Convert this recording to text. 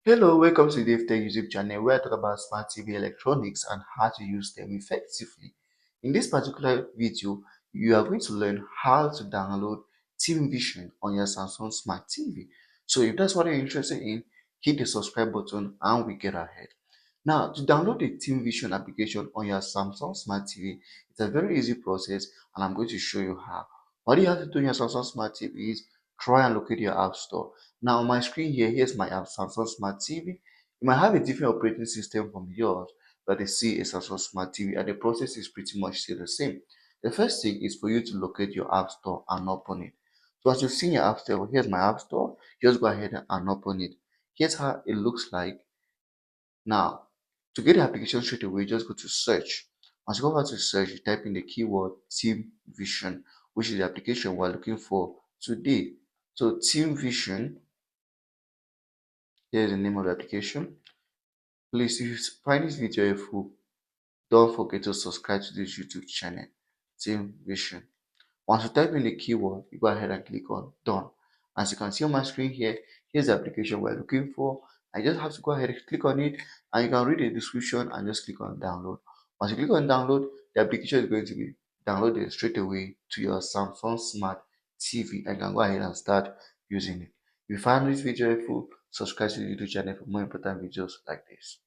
Hello, welcome to the Tech YouTube channel where I talk about smart TV electronics and how to use them effectively. In this particular video, you are going to learn how to download TIMVISION on your Samsung Smart TV. So if that's what you're interested in, hit the subscribe button and we get ahead. Now, to download the TIMVISION application on your Samsung Smart TV, it's a very easy process and I'm going to show you how. What you have to do on your Samsung Smart TV is try and locate your App Store. Now on my screen here, here's my app, Samsung Smart TV. You might have a different operating system from yours, but they see a Samsung Smart TV and the process is pretty much still the same. The first thing is for you to locate your App Store and open it. So as you've seen your App Store, here's my App Store. Just go ahead and open it. Here's how it looks like. Now, to get the application straight away, just go to search. Once you go over to search, you type in the keyword Team Vision, which is the application we're looking for today. So Team Vision, here's the name of the application. Please, if you find this video helpful, don't forget to subscribe to this YouTube channel, Team Vision. Once you type in the keyword, you go ahead and click on Done. As you can see on my screen here, here's the application we're looking for. I just have to go ahead and click on it, and you can read the description and just click on download. Once you click on download, the application is going to be downloaded straight away to your Samsung Smart TV and you can go ahead and start using it. If you found this video helpful, subscribe to the YouTube channel for more important videos like this.